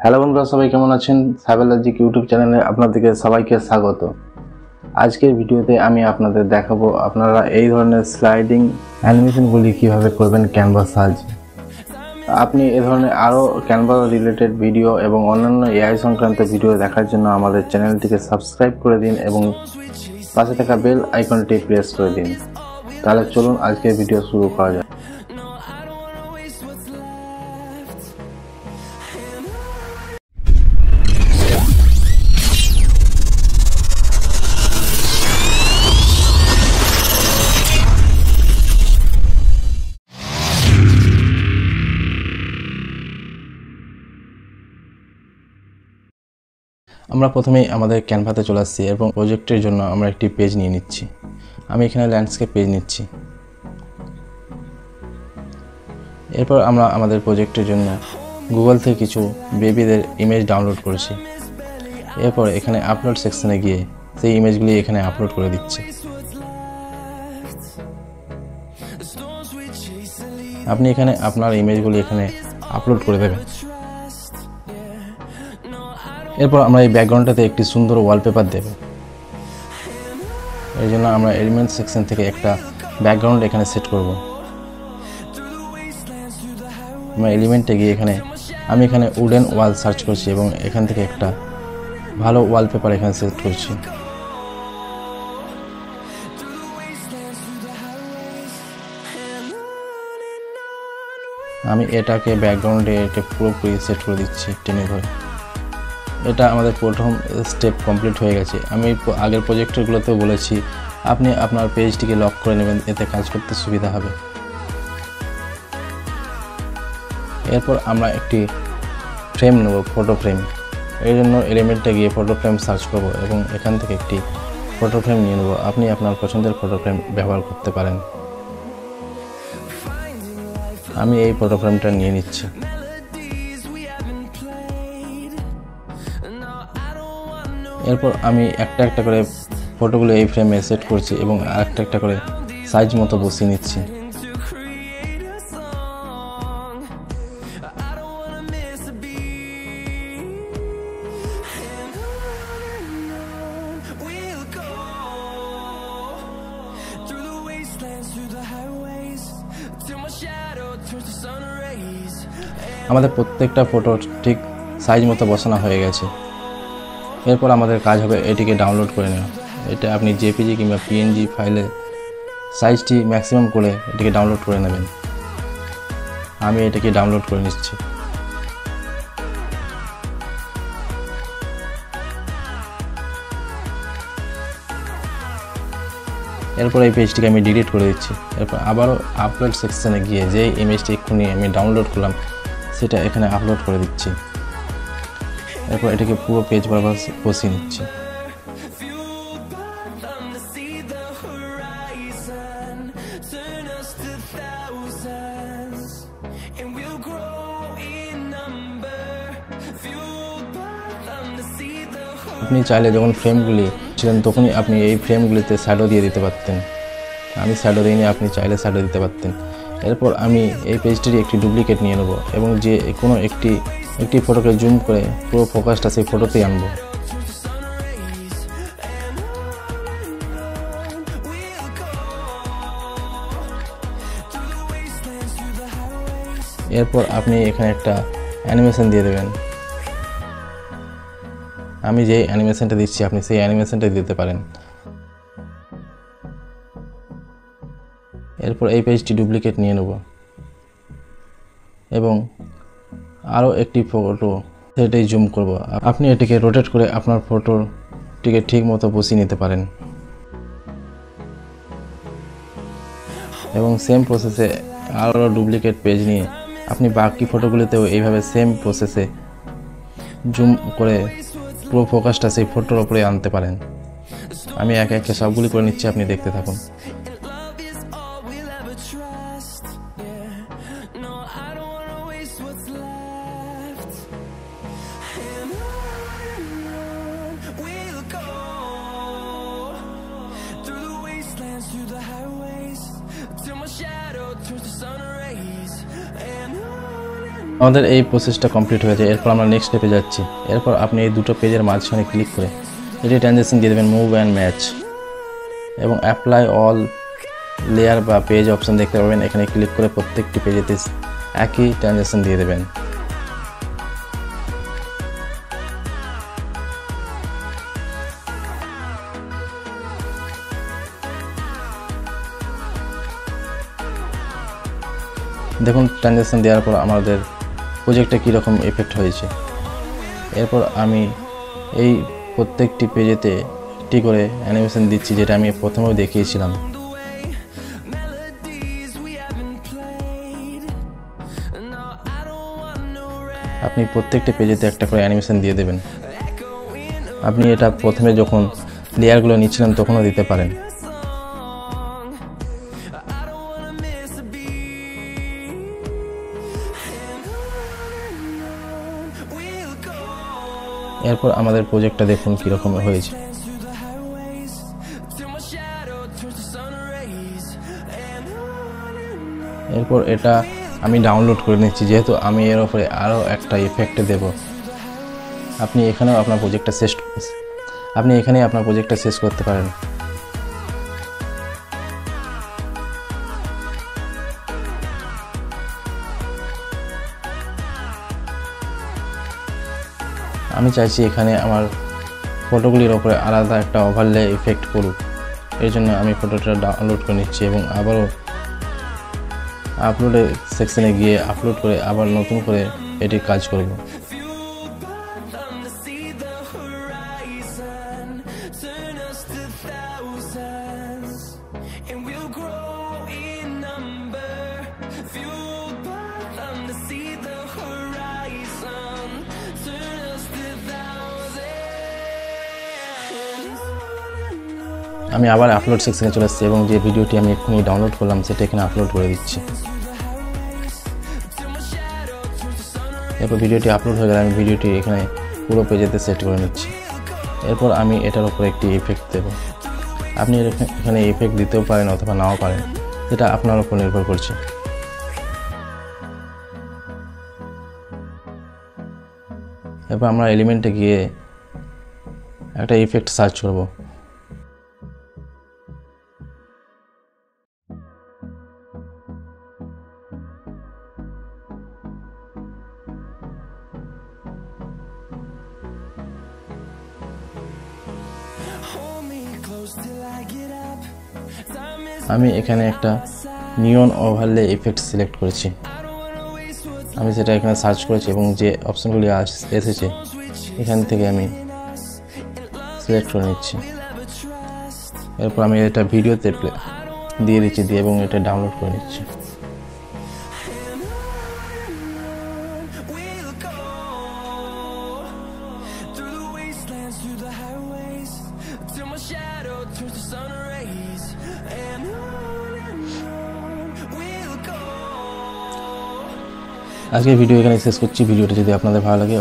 Hello বন্ধুরা, সবাই কেমন আছেন? সাইবার লজিক ইউটিউব চ্যানেলে আপনাদেরকে সবাইকে স্বাগত। আজকের ভিডিওতে আমি আপনাদের দেখাবো আপনারা এই ধরনের স্লাইডিং অ্যানিমেশনগুলি কিভাবে করবেন ক্যানভা সাহায্যে। আপনি এই ধরনের আরও ক্যানভা রিলেটেড ভিডিও এবং অন্যান্য এআই সংক্রান্ত ভিডিও দেখার জন্য আমাদের চ্যানেলটিকে সাবস্ক্রাইব করে দিন এবং পাশে থাকা বেল আইকনটি প্রেস করে দিন। তাহলে চলুন আজকের ভিডিও শুরু করা যাক। আমরা প্রথমেই আমাদের ক্যানভাতে চলে আসছি এবং প্রজেক্টের জন্য আমরা একটি পেজ নিয়ে নিচ্ছি। আমি এখানে ল্যান্ডস্কেপ পেজ নিচ্ছি। এরপর আমরা আমাদের প্রজেক্টের জন্য গুগল থেকে কিছু বেবিদের ইমেজ ডাউনলোড করেছি। এরপর এখানে আপলোড সেকশনে গিয়ে সেই ইমেজগুলি এখানে আপলোড করে দিচ্ছি। আপনি এখানে আপনার ইমেজগুলি এখানে আপলোড করে দেবেন। এরপর আমরা এই ব্যাকগ্রাউন্ডটাতে একটি সুন্দর ওয়ালপেপার দেব। এর জন্য আমরা এলিমেন্ট সেকশন থেকে একটা ব্যাকগ্রাউন্ড এখানে সেট করব। আমরা এলিমেন্টে গিয়ে আমি এখানে উডেন ওয়াল সার্চ করছি এবং এখান থেকে একটা ভালো ওয়ালপেপার এখানে সেট করছি। আমি এটাকে ব্যাকগ্রাউন্ডে পুরোপুরি সেট করে দিচ্ছি টেনে ধরে। এটা আমাদের প্রথম স্টেপ কমপ্লিট হয়ে গেছে। আমি আগের প্রজেক্টগুলোতেও বলেছি আপনি আপনার পেজটিকে লক করে নেবেন, এতে কাজ করতে সুবিধা হবে। এরপর আমরা একটি ফ্রেম নেব, ফটো ফ্রেম। এই জন্য এলিমেন্টে গিয়ে ফটো ফ্রেম সার্চ করব এবং এখান থেকে একটি ফটো ফ্রেম নিয়ে নেব। আপনি আপনার পছন্দের ফটো ফ্রেম ব্যবহার করতে পারেন। আমি এই ফটো ফ্রেমটা নিয়ে নিচ্ছি। এরপর আমি একটা একটা করে ফটোগুলো এই ফ্রেমে সেট করছি এবং একটা একটা করে সাইজ মতো বসিয়ে নিচ্ছি। আমাদের প্রত্যেকটা ফটো ঠিক সাইজ মতো বসানো হয়ে গেছে। এরপর আমাদের কাজ হবে এটিকে ডাউনলোড করে নেওয়া। এটা আপনি জেপিজি কিংবা পিএনজি ফাইলে সাইজটি ম্যাক্সিমাম করে এটিকে ডাউনলোড করে নেবেন। আমি এটাকে ডাউনলোড করে নিচ্ছি। এরপর এই পেজটিকে আমি ডিলিট করে দিচ্ছি। এরপর আবারও আপলোড সেকশনে গিয়ে যে ইমেজটি এক্ষুনি আমি ডাউনলোড করলাম সেটা এখানে আপলোড করে দিচ্ছি। এরপর এটাকে পুরো পেজ বরাবর বসিয়ে নিচ্ছি। আপনি চাইলে যখন ফ্রেমগুলি ছিলেন তখনই আপনি এই ফ্রেমগুলিতে শ্যাডো দিয়ে দিতে পারতেন। আমি শ্যাডো দিইনি, আপনি চাইলে শ্যাডো দিতে পারতেন। এরপর আমি এই পেজটির একটি ডুপ্লিকেট নিয়ে নেব এবং যে কোনো একটি ফটোকে জুম করে পুরো ফোকাসটা সেই ফটোতেই আনব। এরপর আপনি এখানে একটা অ্যানিমেশন দিয়ে দেবেন। আমি যে অ্যানিমেশনটা দিচ্ছি আপনি সেই অ্যানিমেশনটা দিতে পারেন। এরপর এই পেজটি ডুপ্লিকেট নিয়ে নেব এবং আরও একটি ফটো সেটাই জুম করব। আপনি এটিকে রোটেট করে আপনার ফটোটিকে ঠিক মতো বসিয়ে নিতে পারেন এবং সেম প্রসেসে আরও ডুপ্লিকেট পেজ নিয়ে আপনি বাকি ফটোগুলিতেও এইভাবে সেম প্রসেসে জুম করে পুরো ফোকাসটা সেই ফটোর ওপরে আনতে পারেন। আমি একে একে সবগুলি করে নিচ্ছি, আপনি দেখতে থাকুন। till my shadow turns to sun rays, and on আমাদের এই প্রসেসটা কমপ্লিট হয়ে যায়। এরপর আমরা নেক্সট স্টেপে যাচ্ছি। এরপর আপনি এই দুটো পেজের মাঝখানে ক্লিক করে এটি ট্রানজেকশন দিয়ে দেবেন মুভ অ্যান্ড ম্যাচ এবং অ্যাপ্লাই অল লেয়ার বা পেজ অপশন দেখতে পাবেন। এখানে ক্লিক করে প্রত্যেকটি পেজেতে একই ট্রানজেকশন দিয়ে দেবেন। দেখুন ট্রানজেকশন দেওয়ার পর আমাদের প্রজেক্টে কীরকম এফেক্ট হয়েছে। এরপর আমি এই প্রত্যেকটি পেজেতে একটি করে অ্যানিমেশন দিচ্ছি, যেটা আমি প্রথমেও দেখিয়েছিলাম। আপনি প্রত্যেকটি পেজেতে একটা করে অ্যানিমেশন দিয়ে দেবেন। আপনি এটা প্রথমে যখন লেয়ারগুলো নিচ্ছিলেন তখনও দিতে পারেন। এরপর আমাদের প্রজেক্টটা দেখুন কীরকম হয়েছে। এরপর এটা আমি ডাউনলোড করে নিচ্ছি, যেহেতু আমি এর উপরে আরও একটা ইফেক্ট দেব। আপনি এখানেও আপনার প্রজেক্টটা শেষ করতে পারেন। আমি চাইছি এখানে আমার ফটোগুলির ওপরে আলাদা একটা ওভারলে ইফেক্ট পড়ুক। এই জন্য আমি ফটোটা ডাউনলোড করে নিচ্ছি এবং আবারও আপলোডের সেকশনে গিয়ে আপলোড করে আবার নতুন করে এটি কাজ করব। আমি আবার আপলোড সেকশনে চলে এসেছি এবং যে ভিডিওটি আমি এক্ষুনি ডাউনলোড করলাম সেটা এখানে আপলোড করে দিচ্ছি। এরপর ভিডিওটি আপলোড হয়ে গেলে আমি ভিডিওটি এখানে পুরো পেজেতে সেট করে নিচ্ছি। এরপর আমি এটার উপর একটি ইফেক্ট দেব। আপনি এখানে ইফেক্ট দিতেও পারেন অথবা নাও পারেন, সেটা আপনার উপর নির্ভর করছে। এরপর আমরা এলিমেন্টে গিয়ে একটা ইফেক্ট সার্চ করব। আমি এখানে একটা নিয়ন ওভারলে ইফেক্ট সিলেক্ট করেছি। আমি সেটা এখানে সার্চ করেছি এবং যে অপশনগুলি এসেছে এখান থেকে আমি সিলেক্ট করে নিচ্ছি। এরপর আমি এটা ভিডিওতে দিয়ে দিচ্ছি এবং এটা ডাউনলোড করে নিচ্ছি। আজকের ভিডিও এখানে শেষ করছি। ভিডিওটা যদি আপনাদের ভালো লাগে